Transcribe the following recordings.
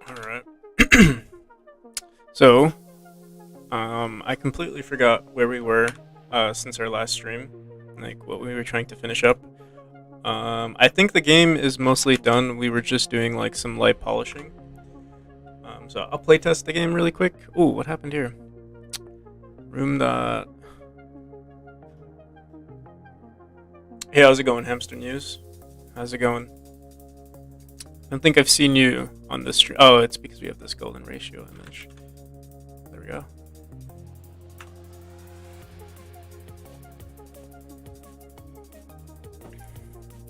Alright. So, I completely forgot where we were since our last stream, like what we were trying to finish up. I think the game is mostly done. We were just doing like some light polishing. So I'll playtest the game really quick. Ooh, what happened here? Room dot. Hey, how's it going, Hamster News? How's it going? I don't think I've seen you on this stream. Oh, it's because we have this golden ratio image. There we go.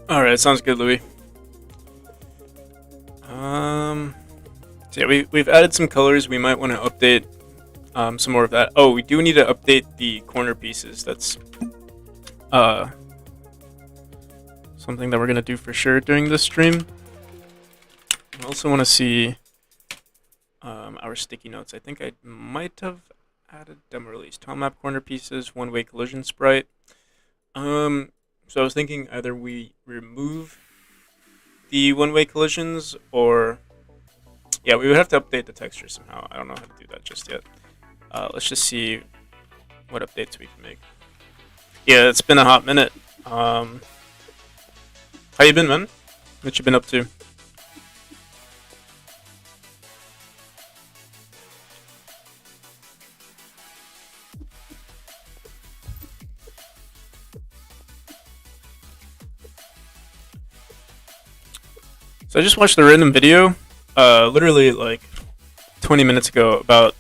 Alright, sounds good, Louis. So yeah, we've added some colors. We might want to update some more of that. Oh, we do need to update the corner pieces. That's something that we're going to do for sure during this stream. I also want to see our sticky notes. I think I might have added demo release. Tile map corner pieces, one-way collision sprite. So I was thinking either we remove the one-way collisions or... Yeah, we would have to update the texture somehow. I don't know how to do that just yet. Let's just see what updates we can make. Yeah, it's been a hot minute. How you been, man? What you been up to? So I just watched a random video, literally like 20 minutes ago, about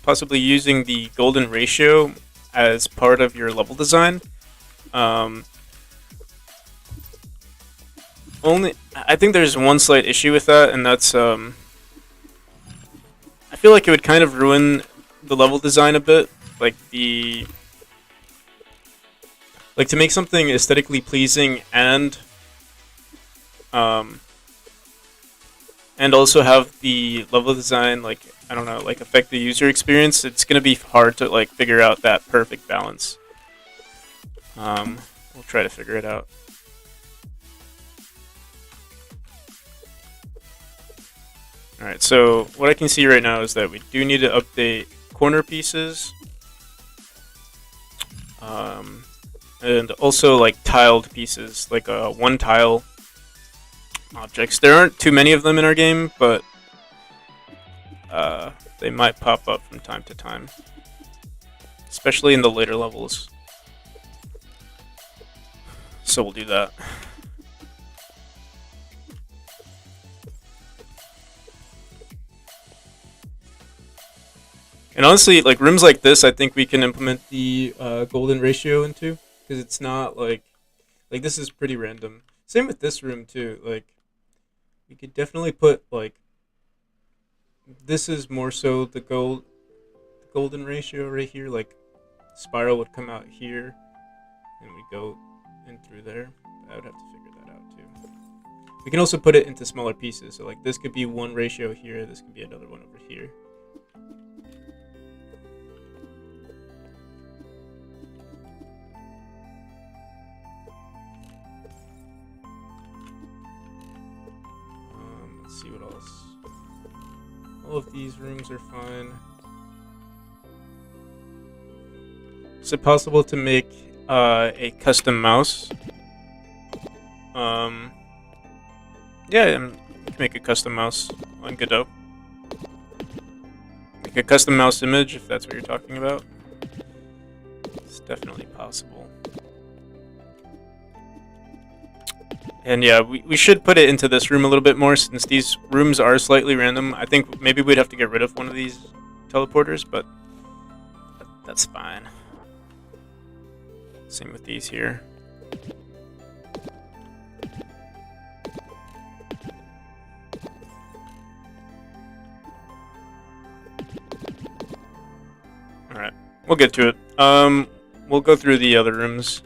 possibly using the golden ratio as part of your level design. I think there's one slight issue with that, and that's I feel like it would kind of ruin the level design a bit, like to make something aesthetically pleasing and also have the level design, like, I don't know, like affect the user experience. It's gonna be hard to like figure out that perfect balance. We'll try to figure it out. Alright, so what I can see right now is that we do need to update corner pieces. And also like tiled pieces, like one tile objects. There aren't too many of them in our game, but they might pop up from time to time, especially in the later levels. So we'll do that. And honestly, like rooms like this, I think we can implement the golden ratio into, because it's not like this is pretty random. Same with this room too. Like we could definitely put like this is more so the golden ratio right here. Like spiral would come out here, and we go in through there. I would have to figure that out too. We can also put it into smaller pieces. So like this could be one ratio here. This could be another one over here. See what else. All of these rooms are fine. Is it possible to make a custom mouse? Yeah, we can make a custom mouse on Godot. Make a custom mouse image if that's what you're talking about. It's definitely possible. And yeah, we should put it into this room a little bit more, since these rooms are slightly random. I think maybe we'd have to get rid of one of these teleporters, but that's fine. Same with these here. Alright, we'll get to it. We'll go through the other rooms.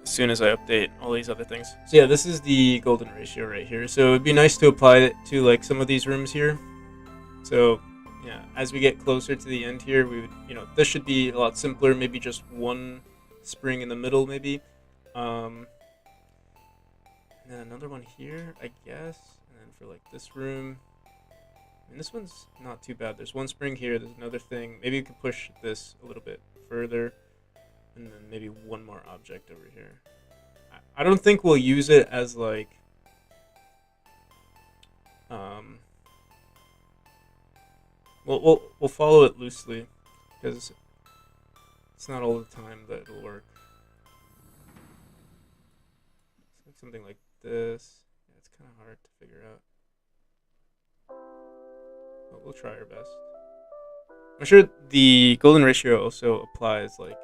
as soon as I update all these other things. So yeah, this is the golden ratio right here. So it'd be nice to apply it to like some of these rooms here. So yeah, as we get closer to the end here, we would, this should be a lot simpler. Maybe just one spring in the middle, maybe. And then another one here, I guess. And then for like this room, I mean, this one's not too bad. There's one spring here. There's another thing. Maybe you could push this a little bit further, and then maybe one more object over here. I don't think we'll use it as like we'll follow it loosely because it's not all the time that it'll work. Something like this. Yeah, it's kind of hard to figure out. But we'll try our best. I'm sure the golden ratio also applies like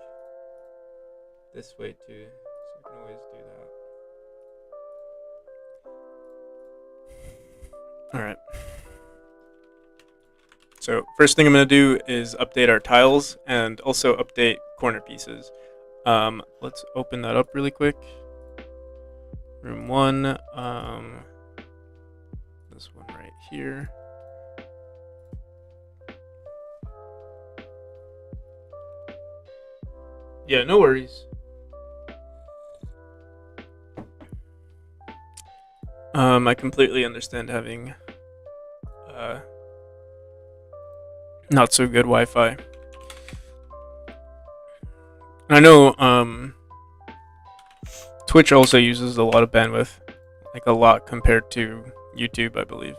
this way too. So we can always do that. Alright. So first thing I'm going to do is update our tiles and also update corner pieces. Let's open that up really quick. Room 1, this one right here. Yeah, no worries. I completely understand having not so good Wi-Fi. I know Twitch also uses a lot of bandwidth, like a lot compared to YouTube, I believe.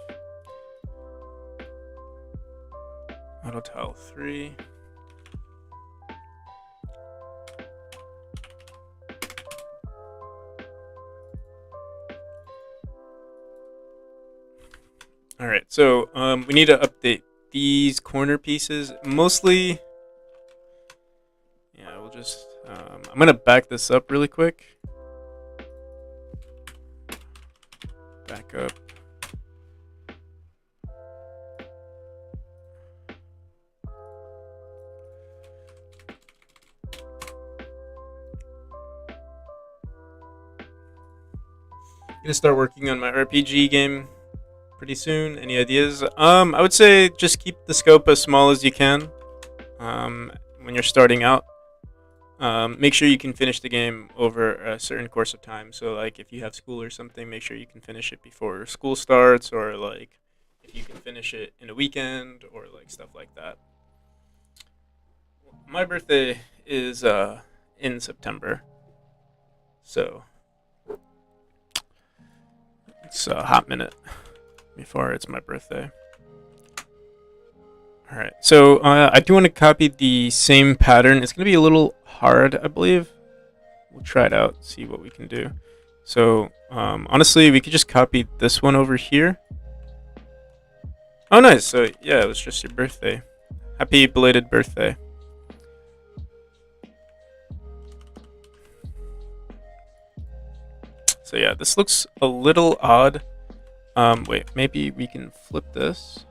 Auto tile 3. All right, so we need to update these corner pieces. Mostly, yeah, we'll just, I'm gonna back this up really quick. Back up. Gonna start working on my RPG game pretty soon. Any ideas? I would say just keep the scope as small as you can when you're starting out. Make sure you can finish the game over a certain course of time. So like if you have school or something, make sure you can finish it before school starts, or like if you can finish it in a weekend or like stuff like that. My birthday is in September, so it's a hot minute before it's my birthday. Alright, so I do want to copy the same pattern. It's going to be a little hard, I believe. We'll try it out, see what we can do. So, honestly, we could just copy this one over here. Oh, nice. So, yeah, it was just your birthday. Happy belated birthday. So, yeah, this looks a little odd. Wait, maybe we can flip this.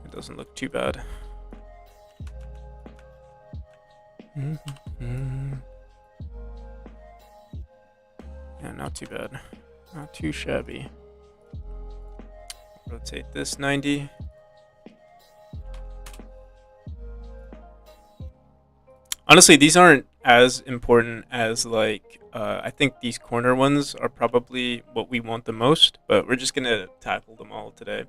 It doesn't look too bad. Yeah, not too bad. Not too shabby. Rotate this 90. Honestly, these aren't as important as like I think these corner ones are probably what we want the most, but we're just gonna tackle them all today.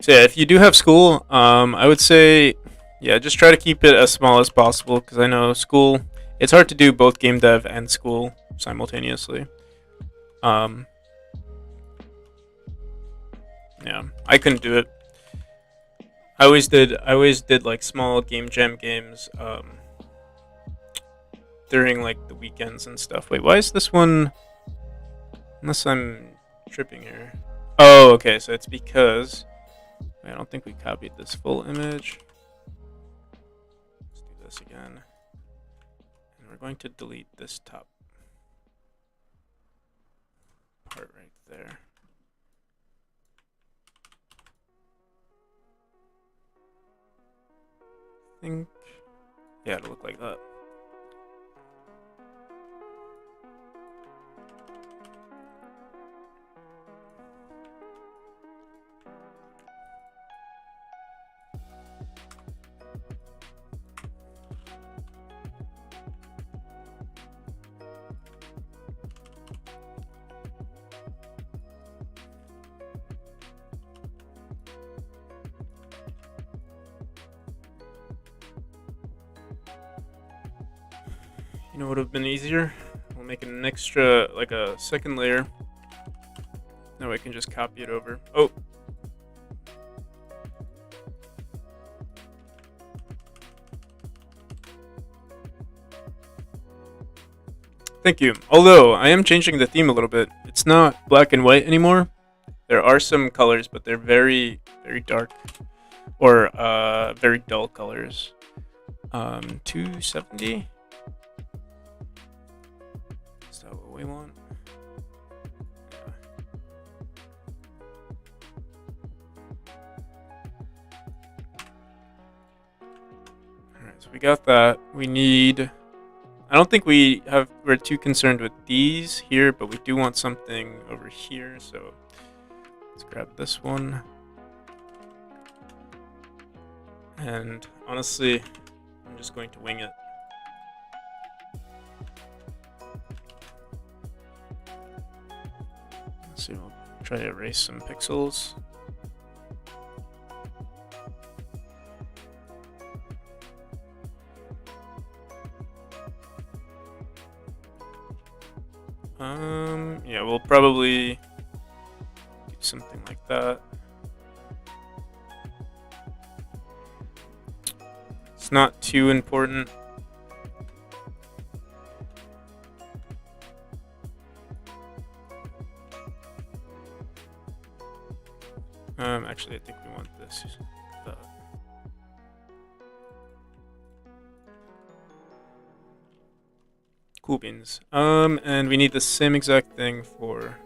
So yeah, if you do have school, I would say, yeah, just try to keep it as small as possible, because I know school, it's hard to do both game dev and school simultaneously. Yeah, I couldn't do it. I always did like small game jam games during like the weekends and stuff. Wait, why is this one? Unless I'm tripping here. Oh, okay. So it's because I don't think we copied this full image. Let's do this again, and we're going to delete this top part right there. I think Yeah, it'll look like that. You know what would have been easier? We'll make an extra, like a second layer. That way I can just copy it over. Oh! Thank you. Although, I am changing the theme a little bit. It's not black and white anymore. There are some colors, but they're very, very dark. Or, very dull colors. 270? Is that what we want? Yeah. Alright, so we got that. We need... I don't think we're too concerned with these here, but we do want something over here, so let's grab this one. And honestly, I'm just going to wing it. Let's see, we'll try to erase some pixels. Yeah, we'll probably do something like that. It's not too important. Actually, I think we want this. Cool beans. And we need the same exact thing for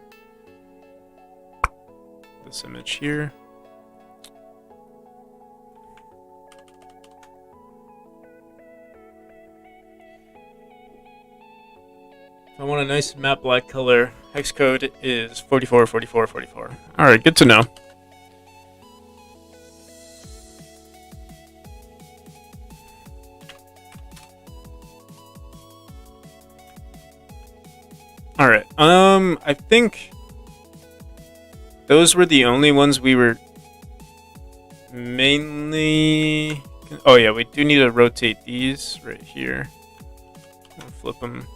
this image here. I want a nice matte black color. Hex code is 444444. Alright, good to know. Alright, I think those were the only ones we were mainly... Oh yeah, we do need to rotate these right here. I'll flip them.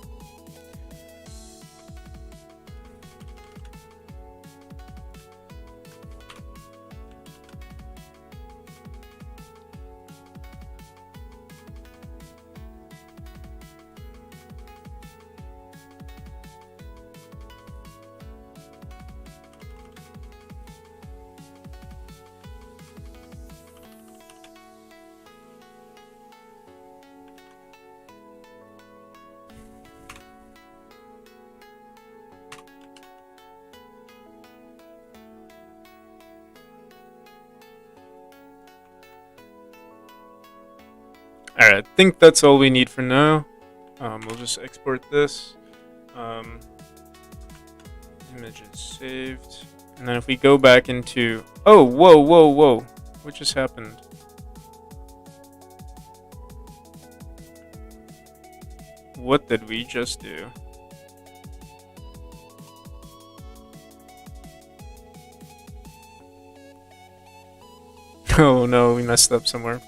Alright, I think that's all we need for now. We'll just export this. Image is saved. And then if we go back into... Oh, whoa, whoa, whoa. What just happened? What did we just do? Oh no, we messed up somewhere.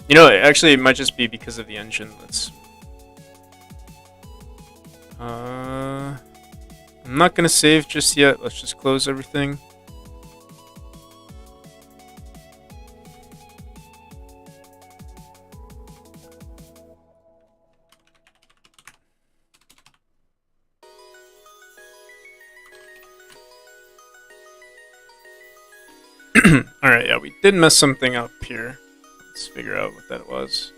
You know, actually, it might just be because of the engine. Let's. I'm not gonna save just yet. Let's just close everything. Alright, yeah, we did mess something up here. Let's figure out what that was.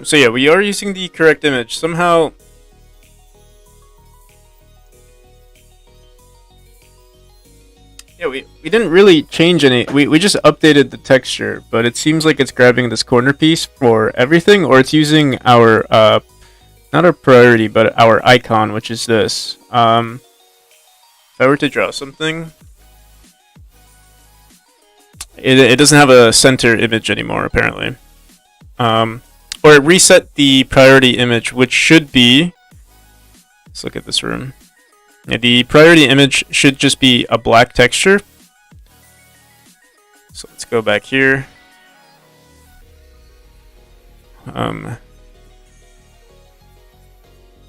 So yeah, we are using the correct image. Somehow we didn't really change any. We just updated the texture, but it seems like it's grabbing this corner piece for everything, or it's using our not our priority, but our icon, which is this. If I were to draw something, it doesn't have a center image anymore, apparently. Or it reset the priority image, which should be. Let's look at this room. Yeah, the priority image should just be a black texture. So let's go back here.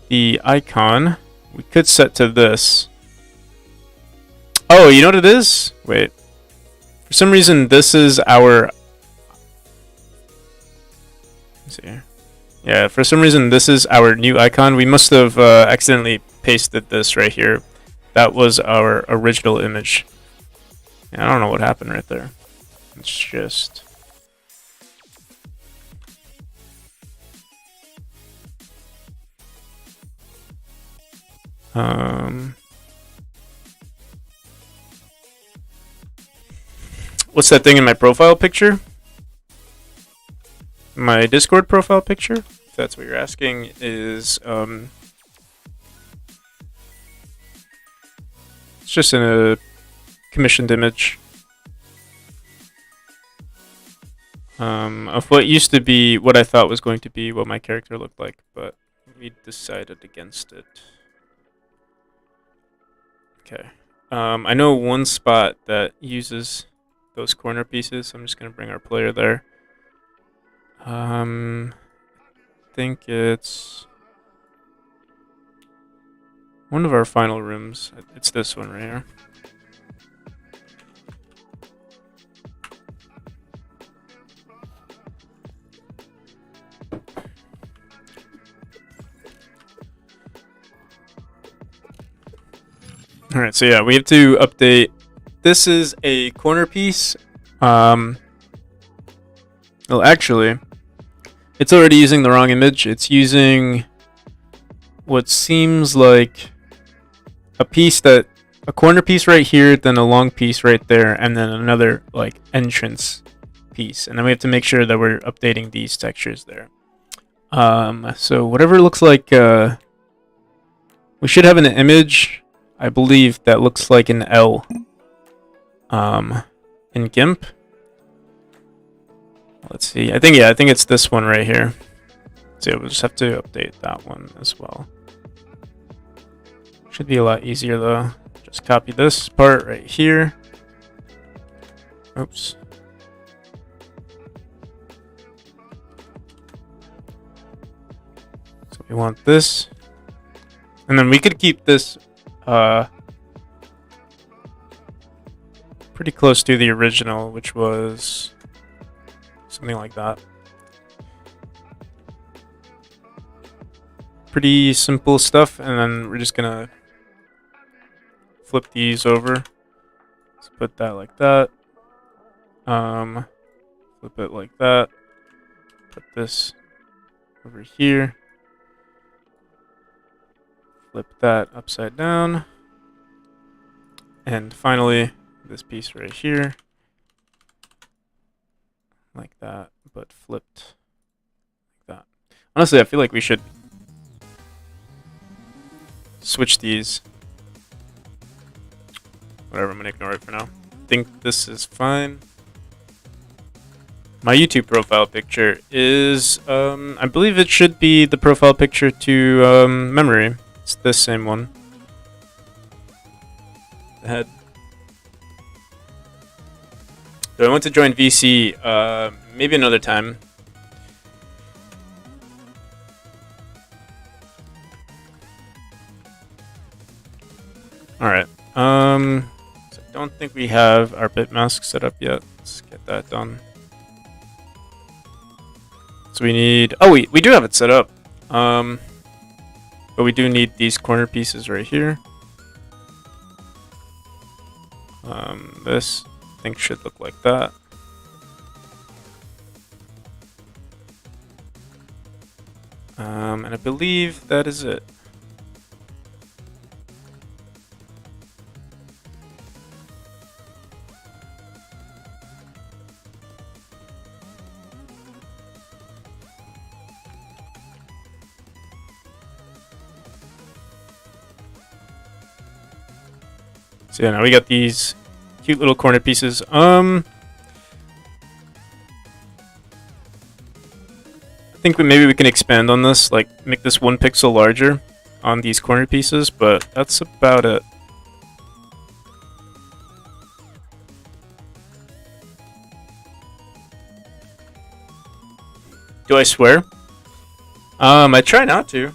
The icon we could set to this. Oh, you know what it is? Wait. For some reason, this is our. Let's see here. Yeah, for some reason, this is our new icon. We must have accidentally pasted this right here. That was our original image. Yeah, I don't know what happened right there. It's just. What's that thing in my profile picture? My Discord profile picture? If that's what you're asking, is it's just in a commissioned image of what used to be what I thought was going to be what my character looked like, but we decided against it. Okay. I know one spot that uses those corner pieces, so I'm just gonna bring our player there. I think it's one of our final rooms. It's this one right here. Alright, so yeah, we have to update. This is a corner piece. Well, actually, it's already using the wrong image. It's using what seems like a corner piece right here, then a long piece right there, and then another like entrance piece. And then we have to make sure that we're updating these textures there. So whatever looks like, we should have an image, I believe, that looks like an L in GIMP. Let's see. I think it's this one right here. So we'll just have to update that one as well. Should be a lot easier though. Just copy this part right here. Oops. So we want this. And then we could keep this pretty close to the original, which was something like that. Pretty simple stuff, and then we're just gonna flip these over. Let's put that like that. Flip it like that. Put this over here. Flip that upside down. And finally, this piece right here. Like that, but flipped like that. Honestly, I feel like we should switch these. Whatever, I'm gonna ignore it for now. I think this is fine. My YouTube profile picture is, I believe it should be the profile picture to memory. It's this same one. The head. So I want to join VC maybe another time. Alright. So I don't think we have our bit mask set up yet. Let's get that done. So we need... Oh, we do have it set up. But we do need these corner pieces right here. This... I think should look like that. And I believe that is it. So yeah, now we got these cute little corner pieces. I think maybe we can expand on this, like make this 1 pixel larger on these corner pieces, but that's about it. Do I swear? I try not to.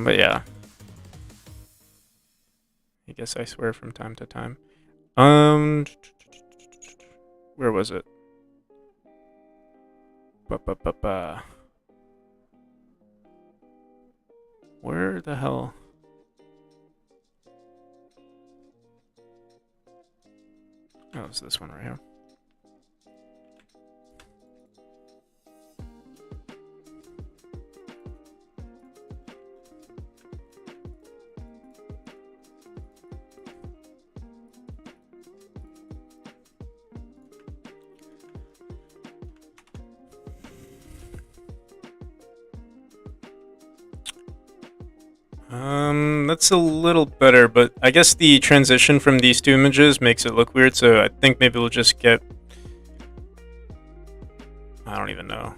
But yeah. I guess I swear from time to time. Where was it? Where the hell? Oh, it's this one right here. That's a little better, but I guess the transition from these two images makes it look weird, so I think maybe we'll just get... I don't even know.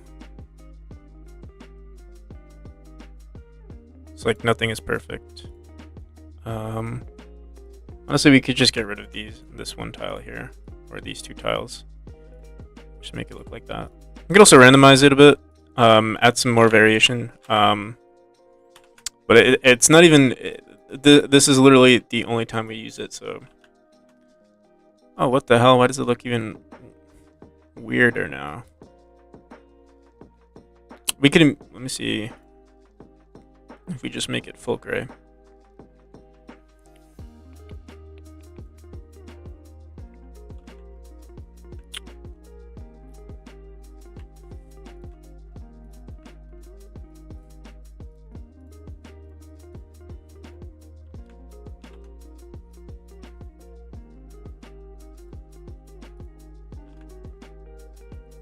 It's like nothing is perfect. Honestly, we could just get rid of this one tile here, or these two tiles. Just make it look like that. We could also randomize it a bit, add some more variation. But it's not even... this is literally the only time we use it, so... Oh, what the hell? Why does it look even weirder now? We could... Let me see... if we just make it full gray.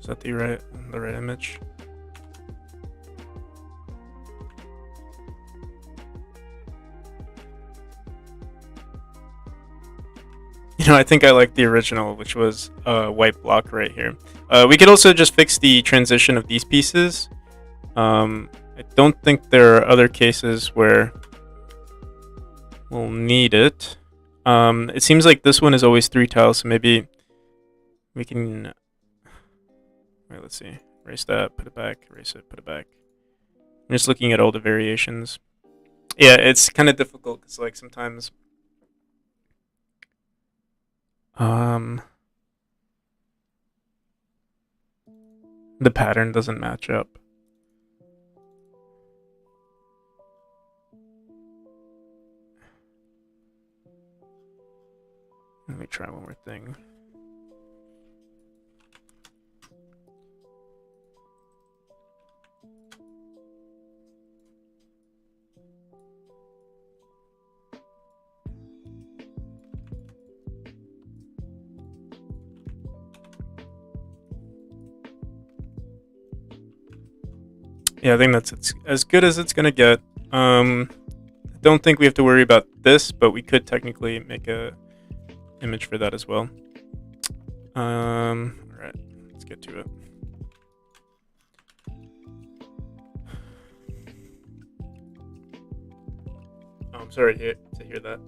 Is that the right image? You know, I think I like the original, which was a white block right here. We could also just fix the transition of these pieces. I don't think there are other cases where we'll need it. It seems like this one is always 3 tiles, so maybe we can... Wait, let's see. Erase that, put it back, erase it, put it back. I'm just looking at all the variations. Yeah, it's kind of difficult because, like, sometimes... the pattern doesn't match up. Let me try one more thing. Yeah, I think that's as good as it's gonna get. I don't think we have to worry about this, but we could technically make a image for that as well. Alright, let's get to it. Oh, I'm sorry to hear that.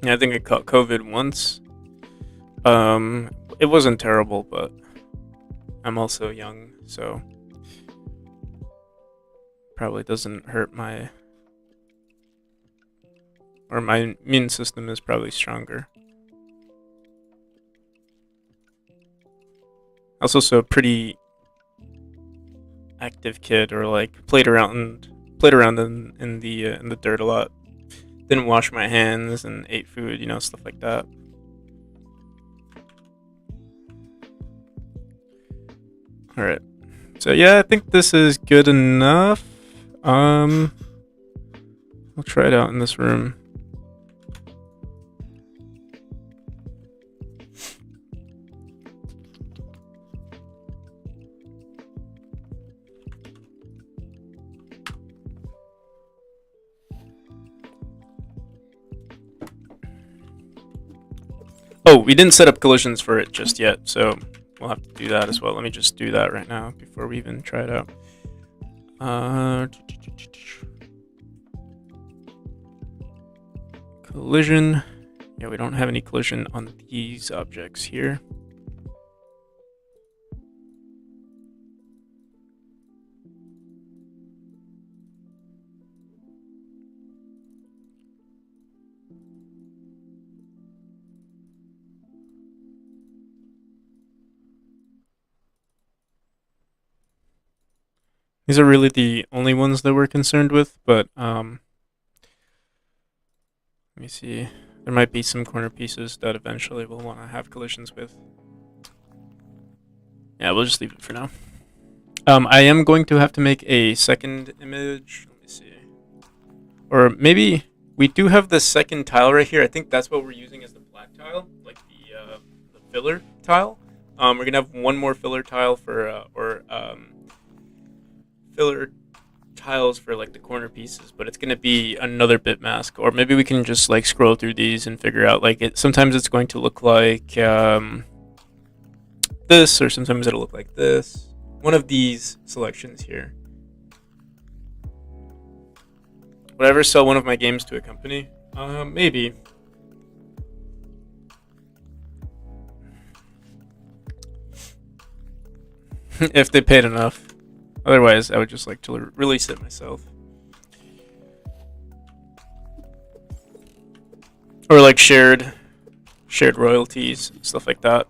Yeah, I think I caught COVID once. It wasn't terrible, but I'm also young, so probably doesn't hurt my immune system is probably stronger. I was also a pretty active kid, or like played around in the dirt a lot. Didn't wash my hands and ate food, you know, stuff like that. Alright, so yeah, I think this is good enough. We'll try it out in this room. Oh, we didn't set up collisions for it just yet, so we'll have to do that as well. Let me just do that right now before we even try it out. Collision. Yeah, we don't have any collision on these objects here. These are really the only ones that we're concerned with, but let me see. There might be some corner pieces that eventually we'll want to have collisions with. Yeah, we'll just leave it for now. I am going to have to make a second image. Let me see. Or maybe we do have the second tile right here. I think that's what we're using as the black tile, like the filler tile. We're gonna have one more filler tile for filler tiles for like the corner pieces, but it's gonna be another bit mask. Or maybe we can just like scroll through these and figure out like it. Sometimes it's going to look like this, or sometimes it'll look like this. One of these selections here. Would I ever sell one of my games to a company? Maybe. If they paid enough. Otherwise, I would just like to release it myself. Or like shared royalties, stuff like that.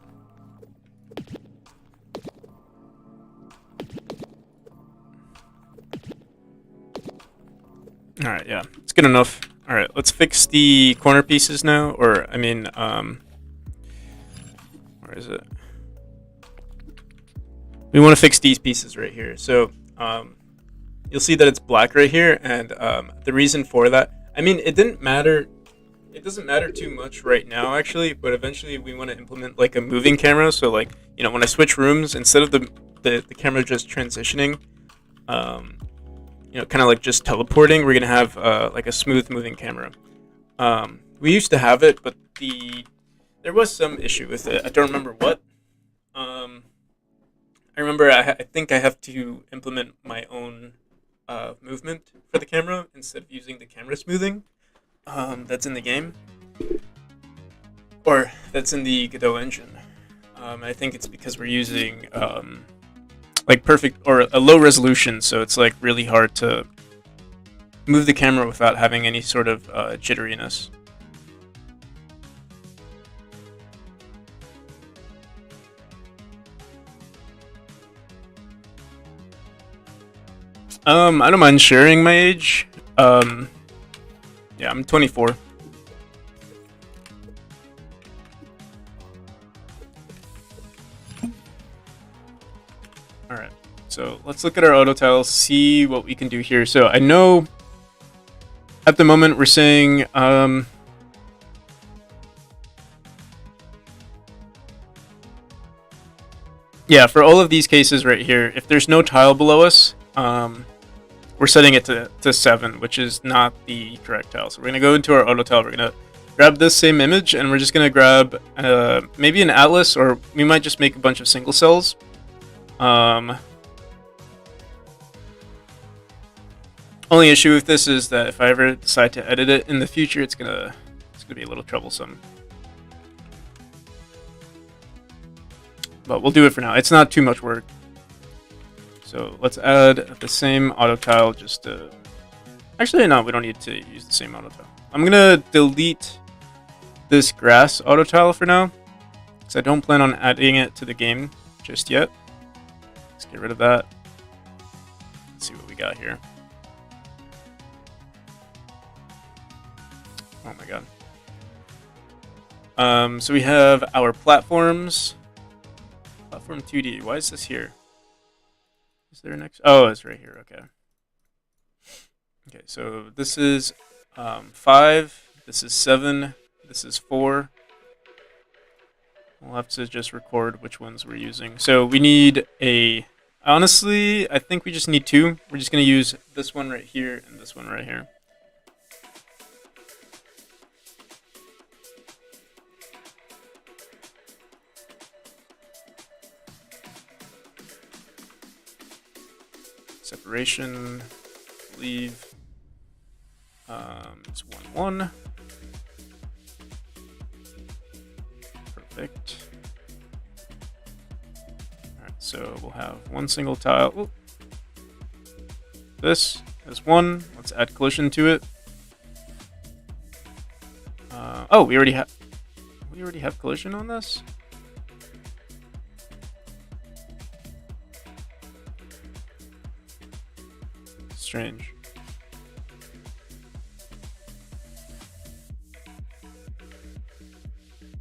Alright, yeah. It's good enough. Alright, let's fix the corner pieces now. Or, I mean, where is it? We want to fix these pieces right here. So, you'll see that it's black right here. And the reason for that, I mean, it didn't matter. It doesn't matter too much right now, actually. But eventually we want to implement like a moving camera. So, like, you know, when I switch rooms, instead of the camera just transitioning, you know, kind of like just teleporting, we're gonna have like a smooth moving camera. We used to have it, but there was some issue with it. I don't remember what. I remember I think I have to implement my own movement for the camera instead of using the camera smoothing that's in the game, or that's in the Godot engine. I think it's because we're using like perfect or a low resolution, so it's like really hard to move the camera without having any sort of jitteriness. I don't mind sharing my age. Yeah, I'm 24. Alright, so let's look at our auto tiles, see what we can do here. So I know at the moment we're saying yeah, for all of these cases right here, if there's no tile below us, we're setting it to 7, which is not the correct tile. So we're going to go into our auto tile, we're going to grab this same image, and we're just going to grab maybe an atlas, or we might just make a bunch of single cells. Only issue with this is that if I ever decide to edit it in the future, it's gonna be a little troublesome. But we'll do it for now. It's not too much work. So let's add the same auto tile just to... Actually, no, we don't need to use the same auto tile. I'm gonna delete this grass auto tile for now, because I don't plan on adding it to the game just yet. Let's get rid of that. Let's see what we got here. Oh my god. So we have our platforms. Platform 2D. Why is this here? Is there a next? Oh, it's right here. Okay. Okay, so this is 5. This is 7. This is 4. We'll have to just record which ones we're using. So we need a... Honestly, I think we just need 2. We're just going to use this one right here and this one right here. separation, leave, it's 1, 1. Perfect. Alright, so we'll have one single tile. Ooh. This is 1. Let's add collision to it. Oh, we already have collision on this? Strange.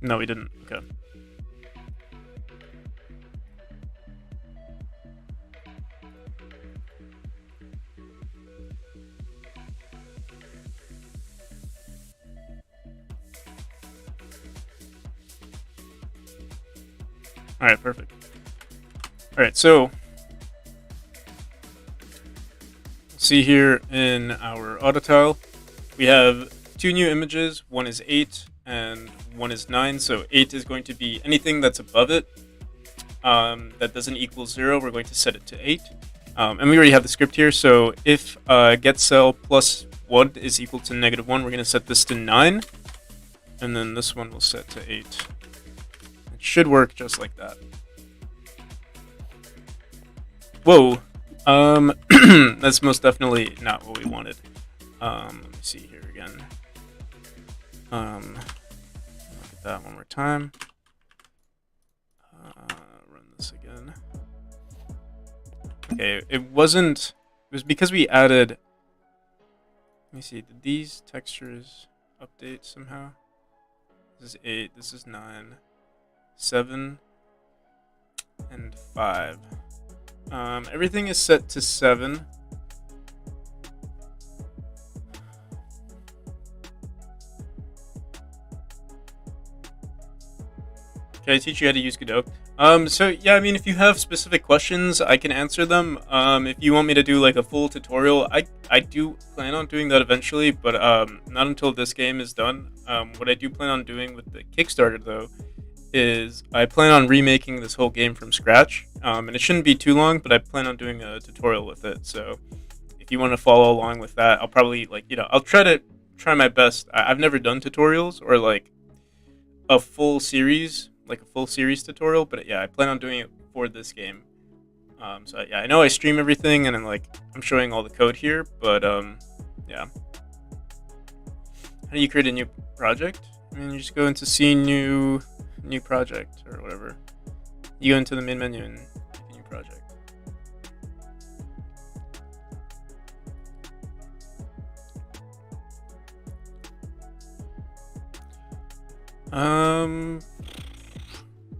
No, we didn't. Okay. All right, perfect. All right, so see here in our auto tile, we have 2 new images. One is 8 and one is 9. So 8 is going to be anything that's above it that doesn't equal 0. We're going to set it to 8. And we already have the script here. So if get cell plus 1 is equal to -1, we're going to set this to 9. And then this one will set to 8. It should work just like that. Whoa. That's most definitely not what we wanted. Let me see here again. Look at that one more time. Run this again. Okay, it wasn't. It was because we added. Let me see. Did these textures update somehow? This is 8. This is 9, 7, and 5. Everything is set to 7. Can I teach you how to use Godot? So yeah, I mean, if you have specific questions, I can answer them. If you want me to do like a full tutorial, I do plan on doing that eventually, but not until this game is done. What I do plan on doing with the Kickstarter though is I plan on remaking this whole game from scratch, and it shouldn't be too long, but I plan on doing a tutorial with it. So if you want to follow along with that, I'll probably I'll try my best. I've never done tutorials or like a full series tutorial, but yeah, I plan on doing it for this game. So yeah, I know I stream everything and I'm showing all the code here, but yeah. How do you create a new project? I mean, you just go into scene, new project or whatever. You go into the main menu and make a new project.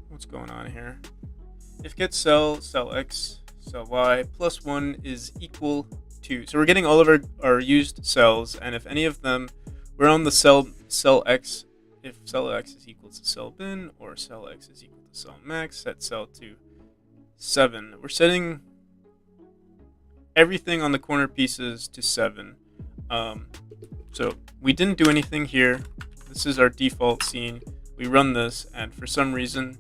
What's going on here? If get cell x, cell y plus 1 is equal to, so we're getting all of our used cells, and if any of them, we're on the cell x. If cell x is equal to cell bin or cell x is equal to cell max, set cell to 7. We're setting everything on the corner pieces to 7. So we didn't do anything here. This is our default scene. We run this, and for some reason,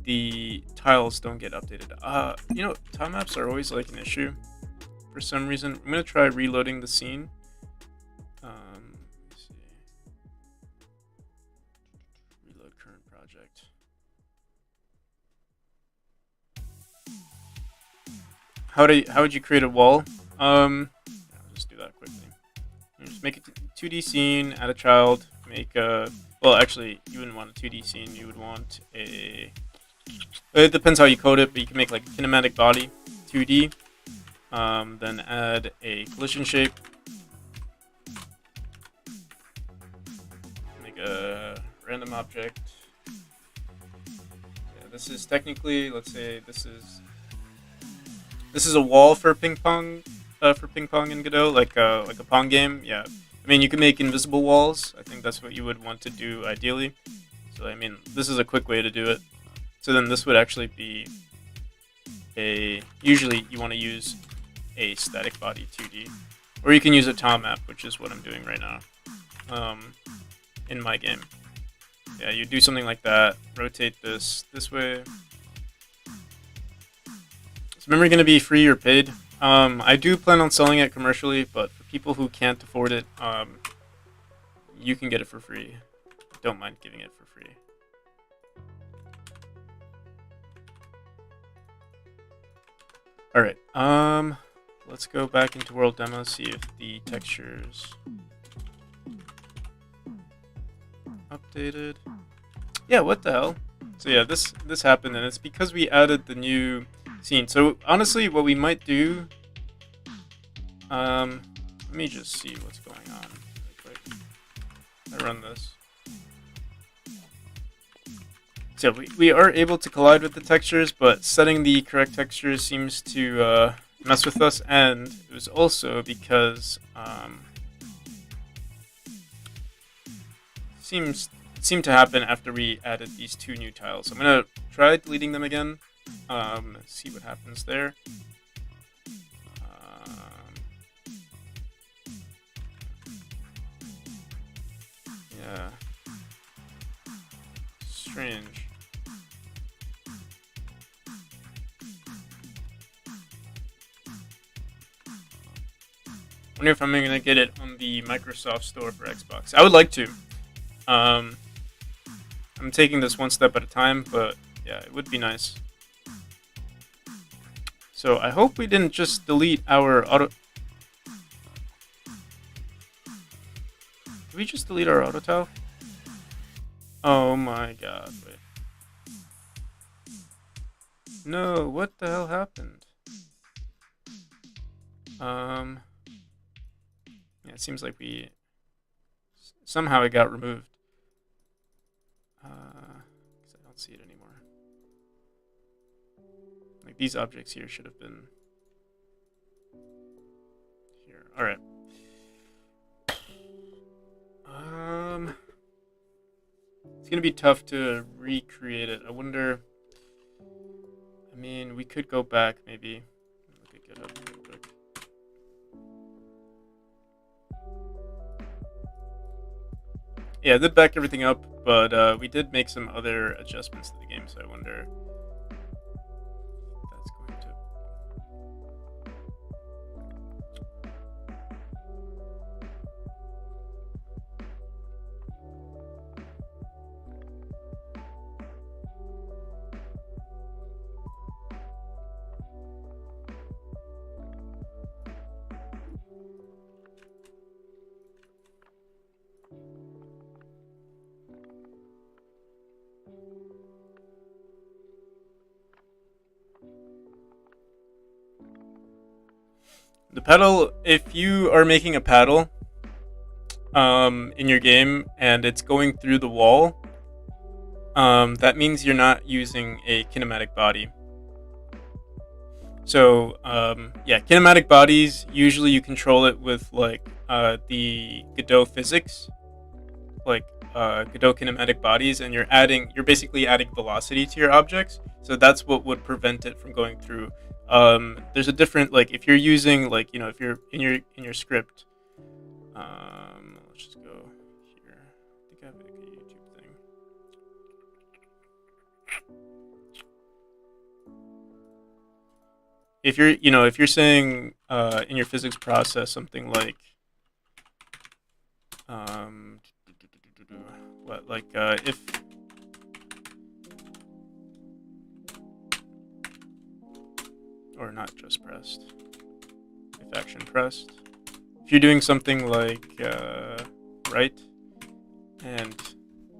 the tiles don't get updated. Tile maps are always like an issue for some reason. I'm gonna try reloading the scene. Let's see. Reload current project. How would you create a wall? I'll just do that quickly. Just make a 2D scene, add a child, make a. Well, actually, you wouldn't want a 2D scene. You would want a. It depends how you code it, but you can make like a kinematic body, 2D. Then add a collision shape. Make a random object. Yeah, this is technically, let's say this is a wall for ping pong in Godot, like a pong game. Yeah, I mean you can make invisible walls. I think that's what you would want to do ideally. So I mean this is a quick way to do it. So then this would actually be usually you want to use a static body 2D, or you can use a tile map, which is what I'm doing right now in my game. Yeah, you do something like that. Rotate this way. Is memory going to be free or paid? I do plan on selling it commercially, but for people who can't afford it, you can get it for free. Don't mind giving it for free. All right. Let's go back into world demo, see if the textures updated. Yeah, what the hell? So yeah, this happened, and it's because we added the new scene. So honestly, what we might do, let me just see what's going on really quick. I run this. So we are able to collide with the textures, but setting the correct textures seems to mess with us, and it was also because seemed to happen after we added these two new tiles. So I'm gonna try deleting them again, see what happens there. Yeah, strange. Wonder if I'm gonna get it on the Microsoft Store for Xbox. I would like to. I'm taking this one step at a time, but yeah, it would be nice. So I hope we didn't just delete our auto. Did we just delete our auto tile? Oh my god, wait. No, what the hell happened? Yeah, it seems like we somehow it got removed. 'Cause I don't see it anymore. Like these objects here should have been here. All right. It's gonna be tough to recreate it. I wonder. I mean, we could go back maybe. Look at GitHub real quick. Yeah, I did back everything up, but we did make some other adjustments to the game, so I wonder if that's going to. The paddle, if you are making a paddle in your game and it's going through the wall, that means you're not using a kinematic body. So yeah, kinematic bodies, usually you control it with like the Godot physics, like Godot kinematic bodies, and you're basically adding velocity to your objects. So that's what would prevent it from going through. There's a different, like if you're using, like, you know, if you're in your script, let's just go here. I think I have like a YouTube thing. If you're saying in your physics process something like what, like if or not just pressed, if action pressed. If you're doing something like right, and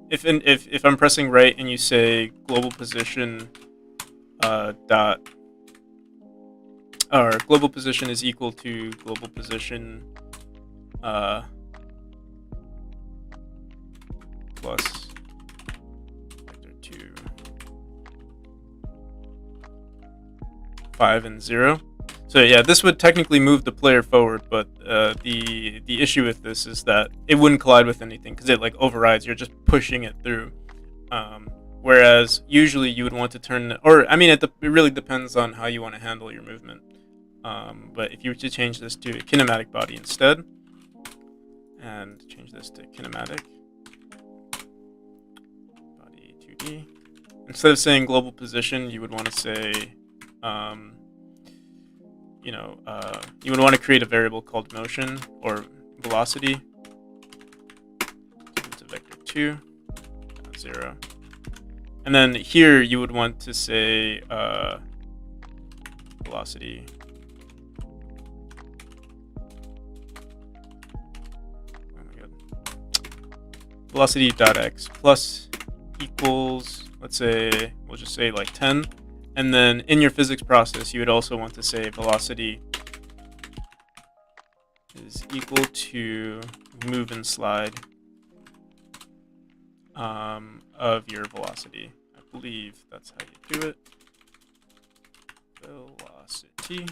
if I'm pressing right and you say global position dot, or global position is equal to global position plus vector 2, 5, and 0. So yeah, this would technically move the player forward, but the issue with this is that it wouldn't collide with anything because it like overrides. You're just pushing it through. Whereas usually you would want to turn, or I mean, it really depends on how you want to handle your movement. But if you were to change this to a kinematic body instead, and change this to kinematic body 2D, instead of saying global position, you would want to say, you would want to create a variable called motion or velocity. It's a vector 2, 0. And then here you would want to say velocity. Oh my god. Velocity.x plus equals, let's say, we'll just say like 10. And then in your physics process, you would also want to say velocity is equal to move and slide of your velocity. I believe that's how you do it. Velocity.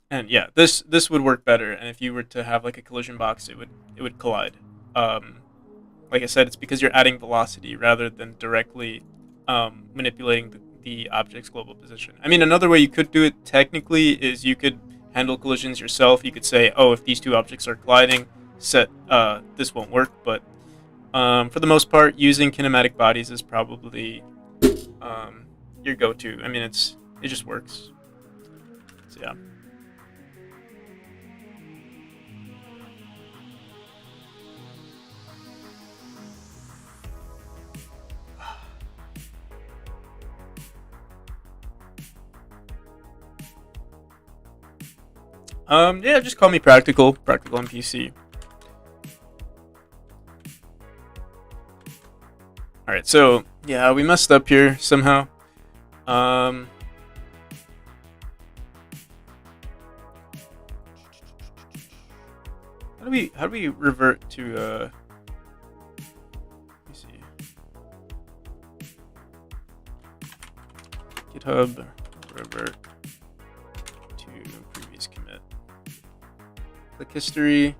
And yeah, this would work better. And if you were to have like a collision box, it would collide. Like I said, it's because you're adding velocity rather than directly manipulating the object's global position. I mean, another way you could do it technically is you could handle collisions yourself. You could say, oh, if these two objects are colliding, this won't work. But for the most part, using kinematic bodies is probably your go-to. I mean, it just works. So yeah. Yeah, just call me Practical NPC. Alright, so, yeah, we messed up here somehow. How do we revert to, let me see. GitHub, revert to previous commit. Click history.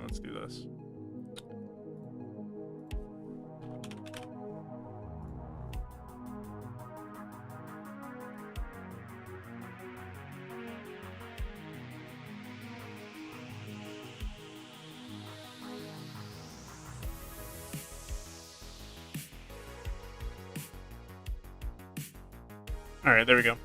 Let's do this. All right, there we go.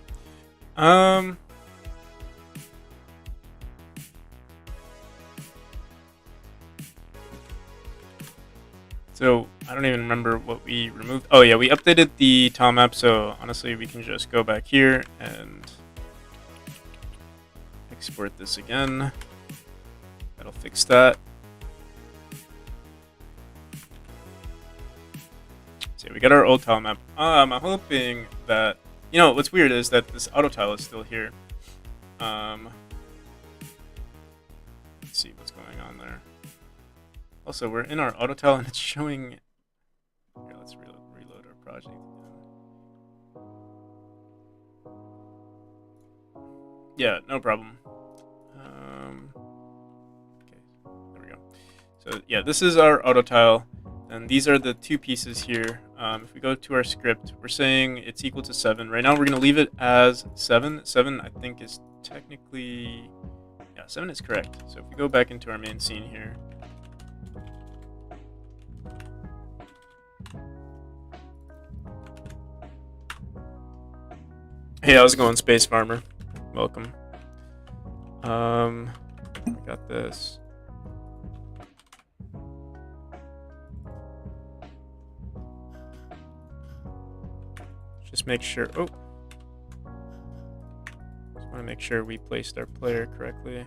So I don't even remember what we removed. Oh yeah, we updated the tile map. So honestly, we can just go back here and export this again. That'll fix that. So we got our old tile map. I'm hoping that, what's weird is that this auto tile is still here. Let's see what's going on there. Also, we're in our auto tile and it's showing. Here, let's reload our project. Yeah, no problem. Okay, there we go. So yeah, this is our auto tile, and these are the two pieces here. If we go to our script, we're saying it's equal to 7. Right now, we're going to leave it as 7. 7, I think, is technically, yeah, 7 is correct. So if we go back into our main scene here. Hey, how's it going, Space Farmer? Welcome. We got this. Just make sure. Oh, just want to make sure we placed our player correctly.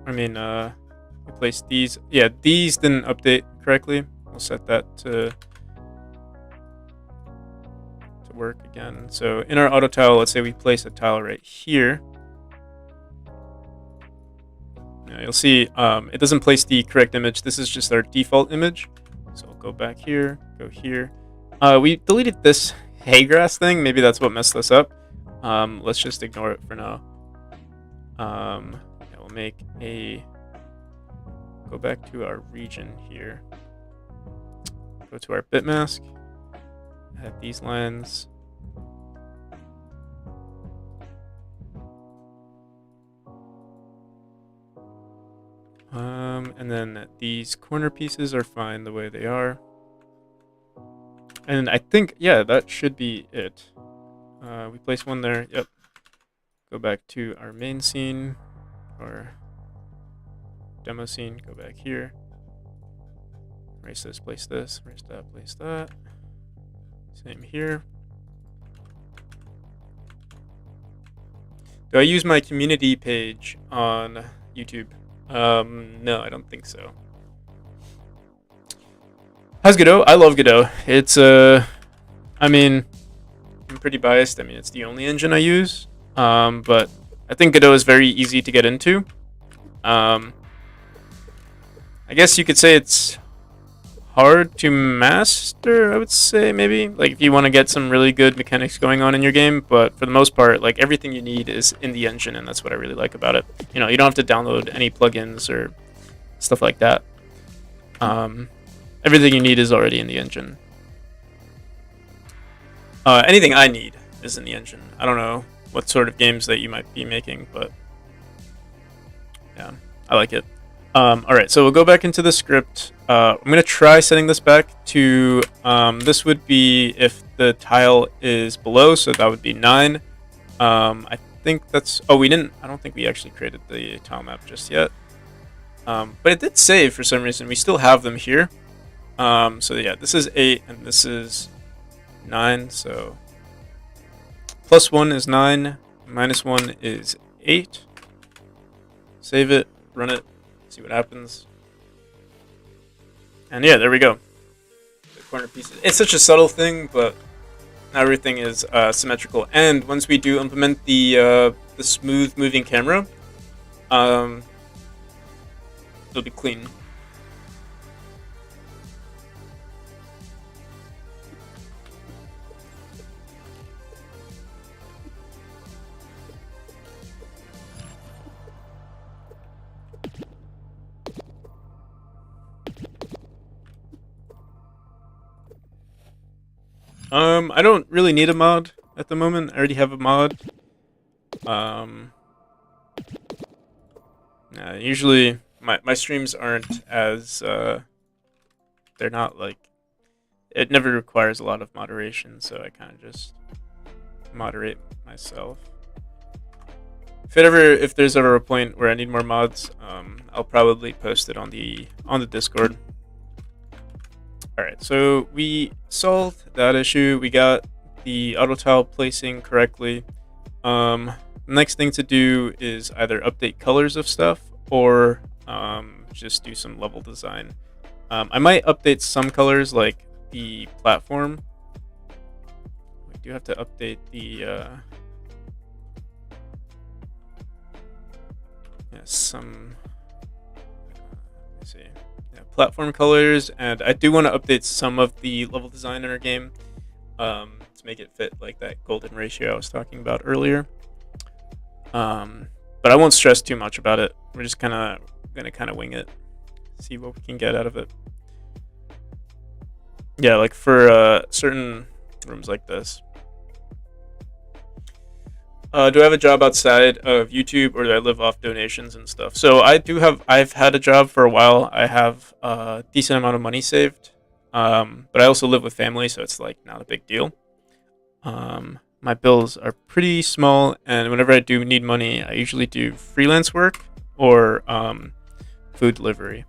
I mean, we placed these. Yeah, these didn't update correctly. We'll set that to work again. So in our auto tile, let's say we place a tile right here. Yeah, you'll see it doesn't place the correct image. This is just our default image. So I'll go back here, go here. We deleted this hay grass thing. Maybe that's what messed us up. Let's just ignore it for now. Yeah, we'll make a... Go back to our region here. Go to our bitmask. Add these lines. And then these corner pieces are fine the way they are. And I think, yeah, that should be it. We place one there. Yep. Go back to our main scene or demo scene. Go back here. Erase this, place this. Erase that, place that. Same here. Do I use my community page on YouTube? No, I don't think so. How's Godot? I love Godot. It's I mean, I'm pretty biased. I mean, it's the only engine I use. But I think Godot is very easy to get into. I guess you could say it's hard to master, I would say, maybe. Like, if you want to get some really good mechanics going on in your game. But for the most part, like, everything you need is in the engine, and that's what I really like about it. You know, you don't have to download any plugins or stuff like that. Everything you need is already in the engine. Anything I need is in the engine. I don't know what sort of games that you might be making, but yeah, I like it. Alright, so we'll go back into the script. I'm going to try setting this back to, this would be if the tile is below, so that would be 9. I think that's, I don't think we actually created the tile map just yet. But it did save for some reason. We still have them here. So yeah, this is 8 and this is 9, so +1 is 9, -1 is 8. Save it, run it, see what happens. And yeah, there we go. The corner pieces. It's such a subtle thing, but everything is symmetrical. And once we do implement the smooth moving camera, it'll be clean. I don't really need a mod at the moment. I already have a mod. Usually my streams aren't as, they're not like, it never requires a lot of moderation, so I kind of just moderate myself. If there's ever a point where I need more mods, I'll probably post it on the Discord. Alright, so we solved that issue. We got the auto tile placing correctly. The next thing to do is either update colors of stuff or just do some level design. I might update some colors, like the platform. We do have to update the let's see. Yeah, platform colors, and I do want to update some of the level design in our game to make it fit like that golden ratio I was talking about earlier. But I won't stress too much about it. We're just gonna wing it, see what we can get out of it. Yeah, like for certain rooms like this. Do I have a job outside of YouTube, or do I live off donations and stuff? So I've had a job for a while. I have a decent amount of money saved, but I also live with family, so it's like not a big deal. My bills are pretty small, and whenever I do need money, I usually do freelance work or food delivery.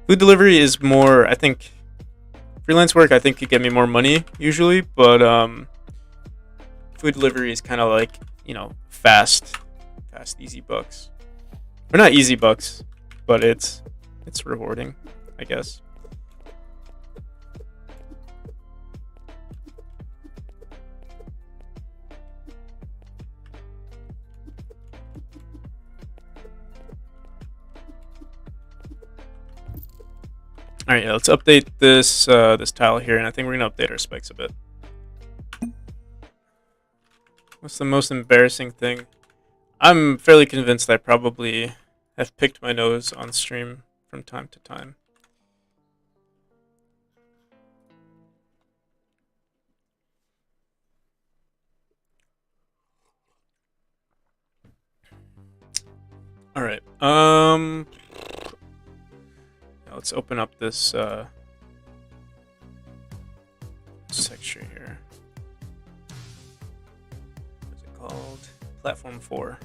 Food delivery is more, I think. Freelance work, I think, could get me more money usually, but food delivery is kind of like, you know, fast, easy bucks. Or not easy bucks, but it's rewarding, I guess. All right, yeah, let's update this this tile here, and I think we're gonna update our specs a bit. What's the most embarrassing thing? I'm fairly convinced I probably have picked my nose on stream from time to time. All right. Let's open up this texture here. What's it called? Platform 4.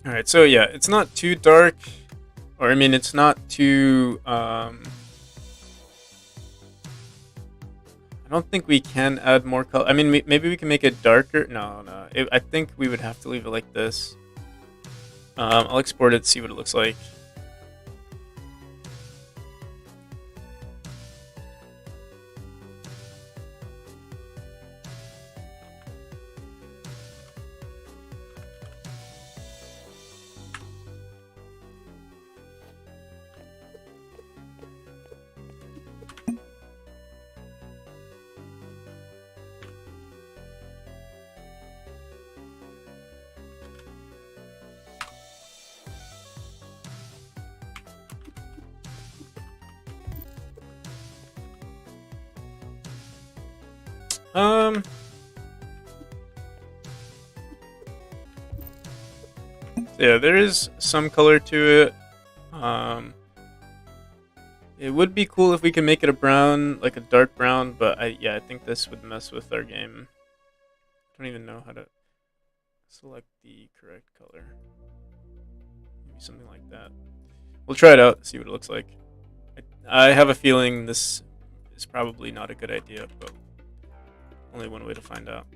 All right, so yeah, it's not too dark, or I mean, it's not too. I don't think we can add more color. I mean, maybe we can make it darker. No, no. I think we would have to leave it like this. I'll export it, see what it looks like. Yeah, there is some color to it. It would be cool if we could make it a brown, like a dark brown, but I think this would mess with our game. I don't even know how to select the correct color. Maybe something like that. We'll try it out, see what it looks like. I have a feeling this is probably not a good idea, but only one way to find out.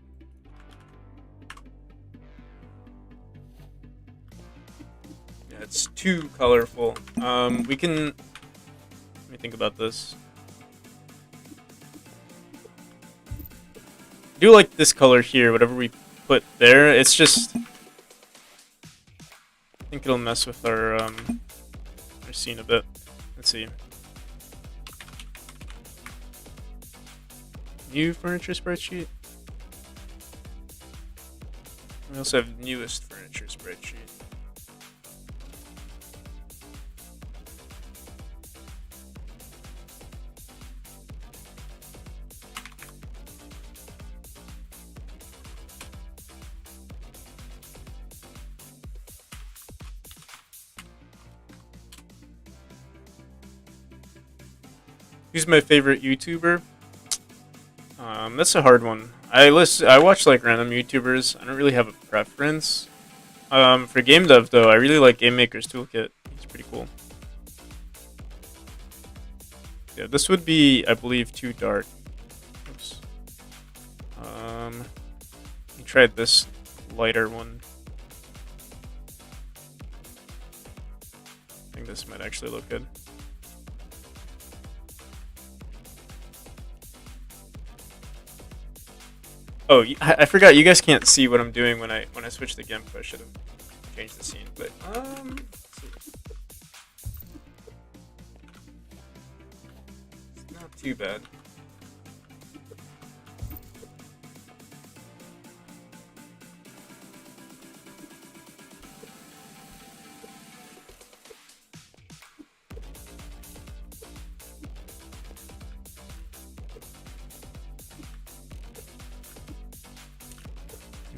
Yeah, it's too colorful. We can. Let me think about this. I do like this color here, whatever we put there. It's just. I think it'll mess with our scene a bit. Let's see. New furniture spreadsheet. We also have newest furniture spreadsheet. Who's my favorite YouTuber? That's a hard one. I watch like random YouTubers. I don't really have a preference. For game dev though, I really like Game Maker's Toolkit. It's pretty cool. Yeah, this would be, I believe, too dark. Oops. We tried this lighter one. I think this might actually look good. Oh, I forgot. You guys can't see what I'm doing when I switch the GIMP. I should have changed the scene, but it's not too bad.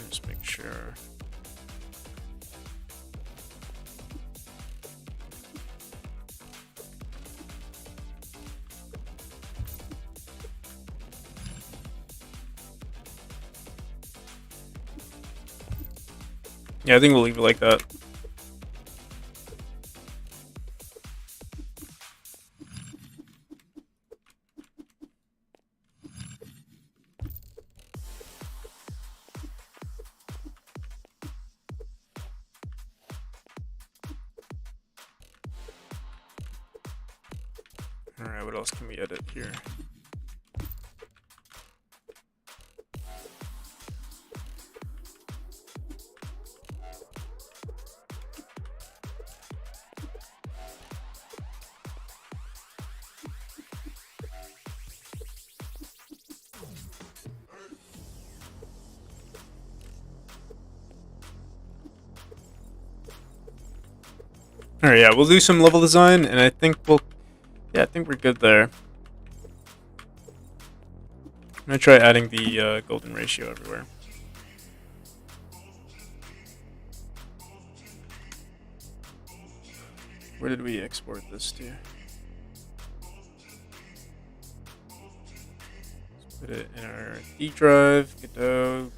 Just make sure. Yeah, I think we'll leave it like that. Alright, what else can we edit here? Alright, yeah, we'll do some level design, and I think we're good there. I'm gonna try adding the golden ratio everywhere. Where did we export this to? Let's put it in our D drive, godot.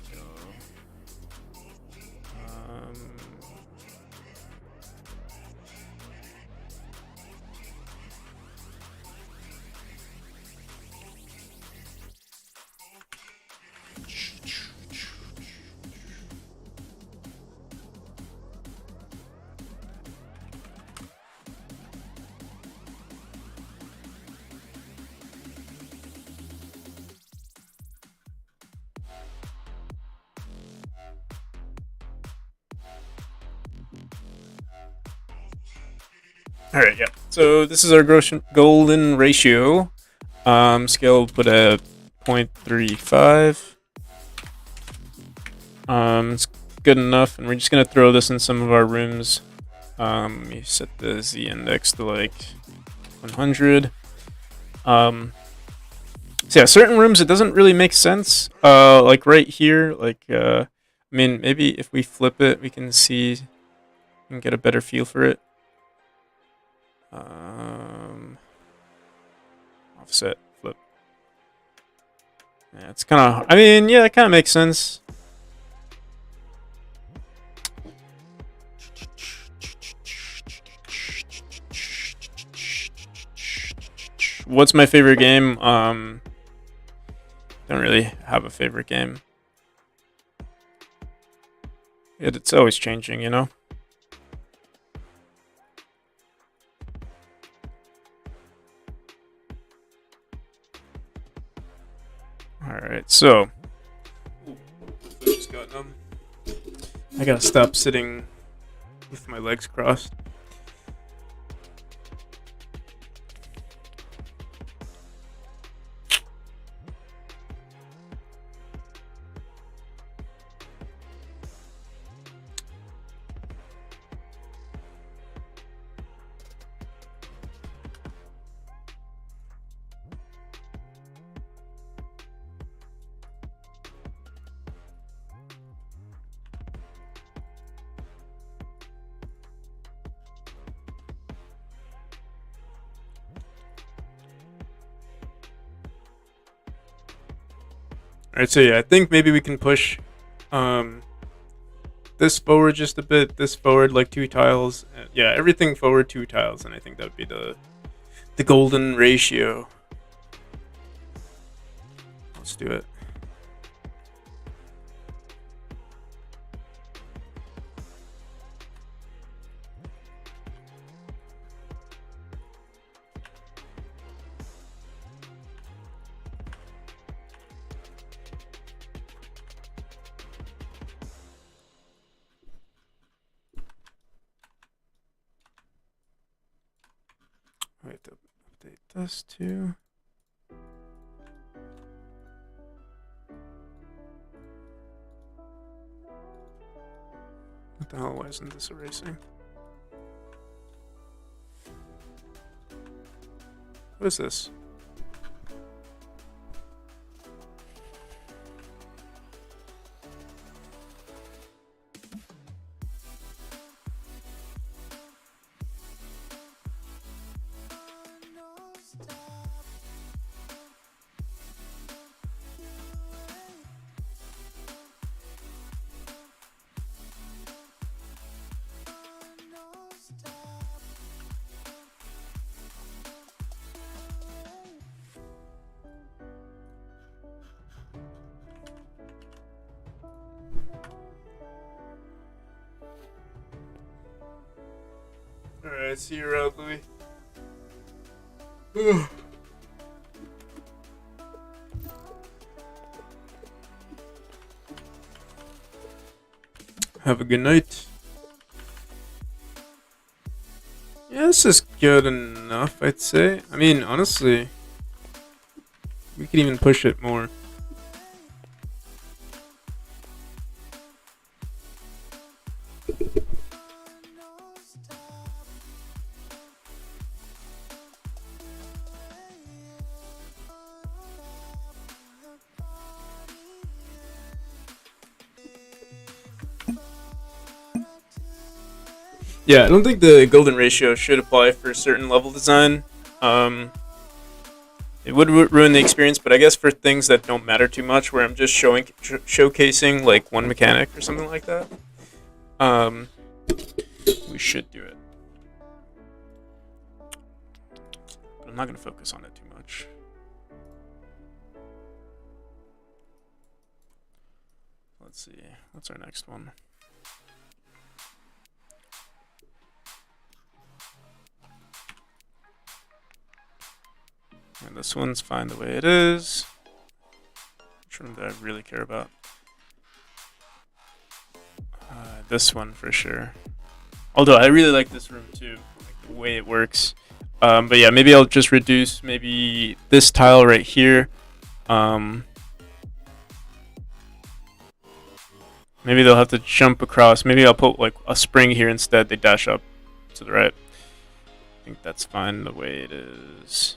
Alright, yeah. So this is our golden ratio. Scale we'll put at 0.35. It's good enough, and we're just gonna throw this in some of our rooms. We set the Z index to like 100. So yeah, certain rooms it doesn't really make sense. Like right here, like I mean, maybe if we flip it, we can see and get a better feel for it. Offset, flip. Yeah, it's kind of. I mean, yeah, it kind of makes sense. What's my favorite game? Don't really have a favorite game. It's always changing, you know? Alright, so. I gotta stop sitting with my legs crossed. Alright, so yeah, I think maybe we can push this forward just a bit, this forward like 2 tiles. Yeah, everything forward 2 tiles, and I think that would be the golden ratio. Let's do it. I have to update this too. What the hell? Why isn't this erasing? What is this? Alright, see you around, Louis. Have a good night. Yeah, this is good enough, I'd say. I mean, honestly, we could even push it more. Yeah, I don't think the golden ratio should apply for certain level design. Um, it would ruin the experience, but I guess for things that don't matter too much, where I'm just showcasing like one mechanic or something like that, um, we should do it. But I'm not gonna focus on it too much. Let's see, what's our next one? And this one's fine the way it is. Which one do I really care about? This one for sure. Although I really like this room too, like the way it works. But yeah, maybe I'll just reduce maybe this tile right here. Maybe they'll have to jump across. Maybe I'll put like a spring here instead. They dash up to the right. I think that's fine the way it is.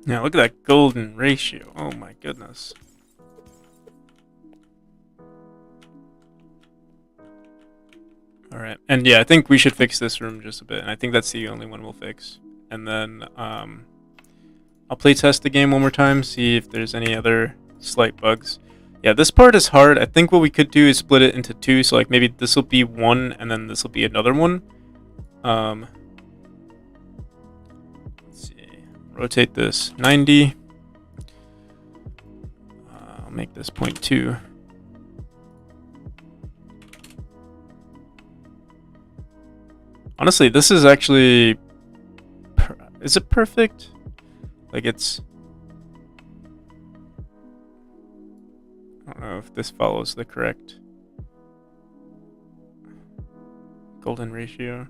Yeah, look at that golden ratio. Oh my goodness. Alright, and yeah, I think we should fix this room just a bit, and I think that's the only one we'll fix. And then I'll play test the game one more time, see if there's any other slight bugs. Yeah, this part is hard. I think what we could do is split it into two, so like maybe this will be one, and then this will be another one. Let's see. Rotate this 90. I'll make this 0.2. Honestly, this is actually... Is it perfect? Like it's... I don't know if this follows the correct golden ratio.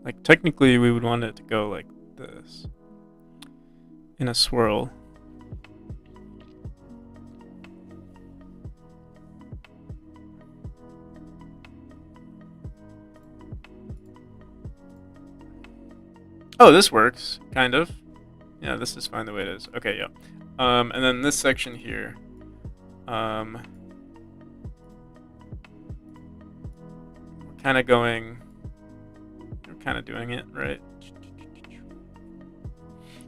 Like technically we would want it to go like this. In a swirl. Oh, this works, kind of. Yeah, this is fine the way it is. Okay, yeah. And then this section here. We're kind of going... We're kind of doing it, right?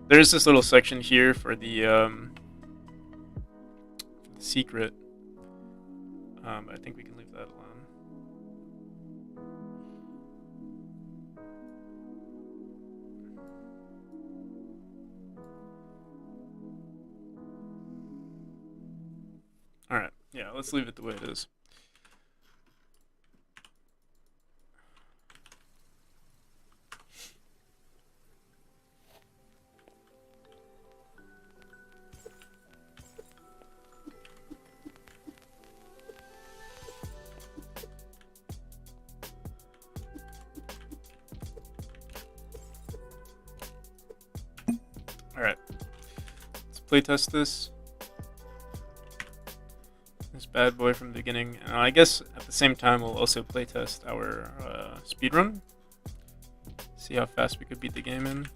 There's this little section here for the secret. I think we can leave that alone. Alright, yeah, let's leave it the way it is. Alright, let's playtest this bad boy from the beginning. I guess at the same time we'll also playtest our speedrun. See how fast we could beat the game in.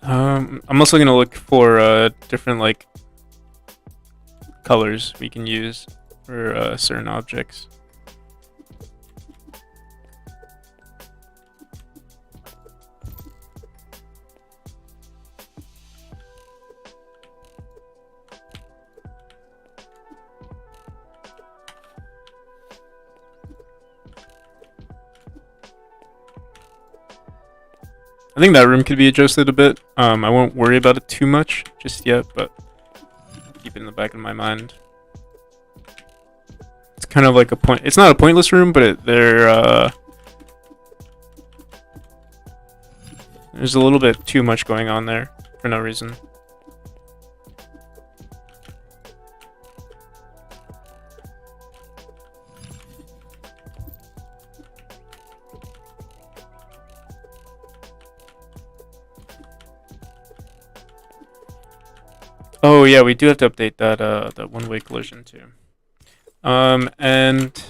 I'm also gonna look for different like colors we can use for certain objects. I think that room could be adjusted a bit. I won't worry about it too much just yet, but keep it in the back of my mind. It's kind of like a point. It's not a pointless room, but there's a little bit too much going on there for no reason. Oh yeah, we do have to update that one-way collision too. And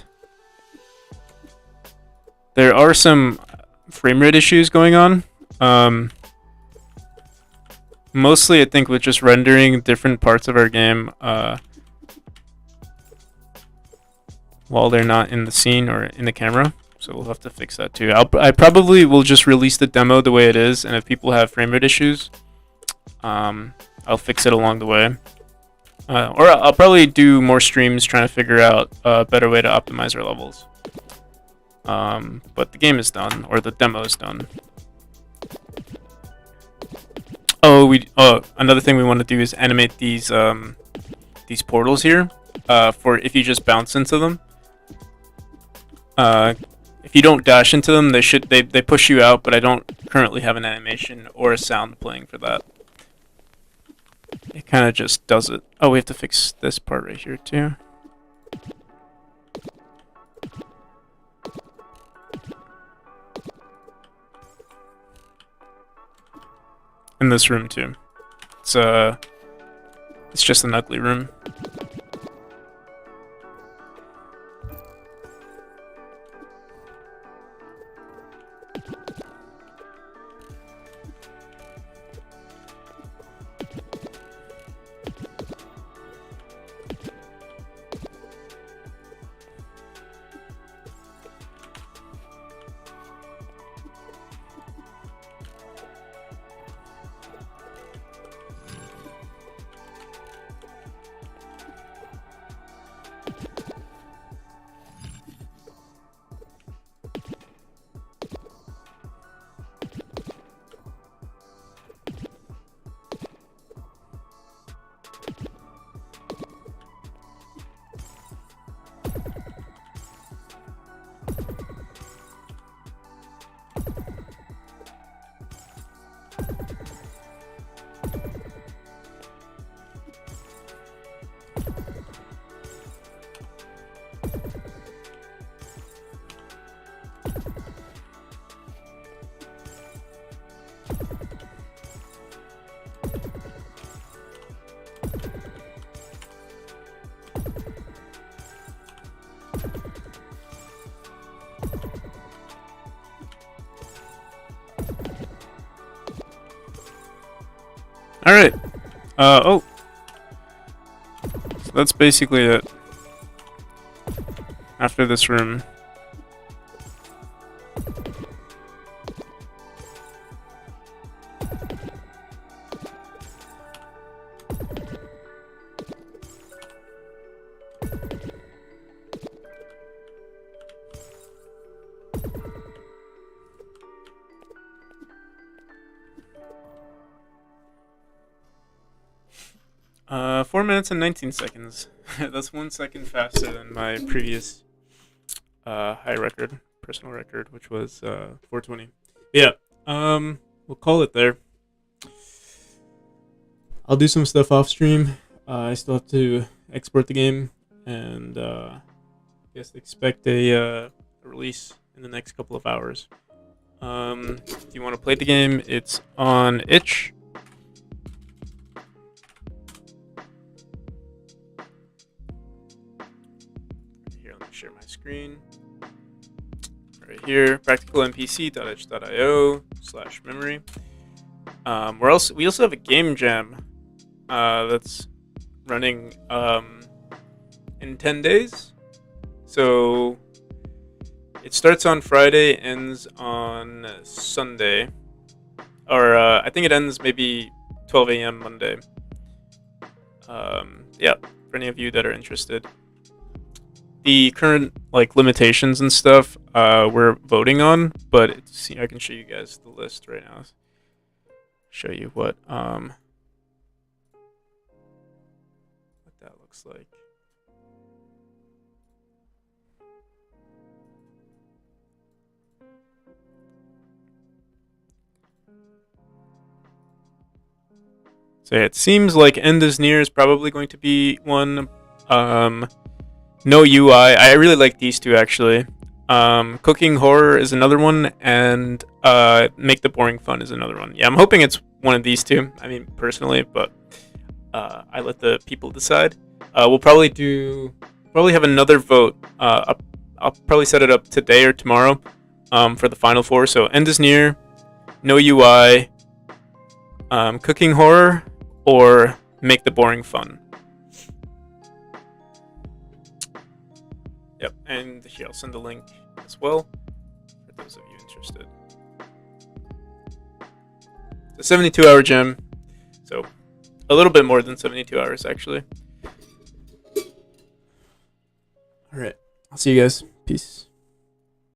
there are some frame rate issues going on. Mostly I think with just rendering different parts of our game while they're not in the scene or in the camera. So we'll have to fix that too. I probably will just release the demo the way it is, and if people have frame rate issues, I'll fix it along the way. Or I'll probably do more streams trying to figure out a better way to optimize our levels. But the game is done, or the demo is done. Oh, another thing we want to do is animate these portals here. For if you just bounce into them. If you don't dash into them, they push you out. But I don't currently have an animation or a sound playing for that. It kind of just does it. Oh, we have to fix this part right here too. In this room too. It's just an ugly room. Alright. Oh. So that's basically it. After this room. 4 minutes and 19 seconds. That's 1 second faster than my previous high record, personal record, which was 420. Yeah. We'll call it there. I'll do some stuff off stream. I still have to export the game, and I guess expect a release in the next couple of hours. If you want to play the game, it's on itch. Here, let me share my screen. Right here, practicalnpc.itch.io/memory. We also have a game jam that's running in 10 days. So it starts on Friday, ends on Sunday, or I think it ends maybe 12 a.m. Monday. Yeah, for any of you that are interested. The current limitations and stuff we're voting on, but I can show you guys the list right now. Show you what that looks like. So yeah, it seems like End is Near is probably going to be one. No UI. I really like these two actually. Cooking Horror is another one, and Make the Boring Fun is another one. Yeah, I'm hoping it's one of these two. I mean, personally, but I let the people decide. We'll probably have another vote. I'll probably set it up today or tomorrow for the final four. So End is Near, No UI, Cooking Horror, or Make the Boring Fun. Yep, and here I'll send a link as well for those of you interested. It's a 72-hour gem, so a little bit more than 72 hours actually. All right, I'll see you guys. Peace.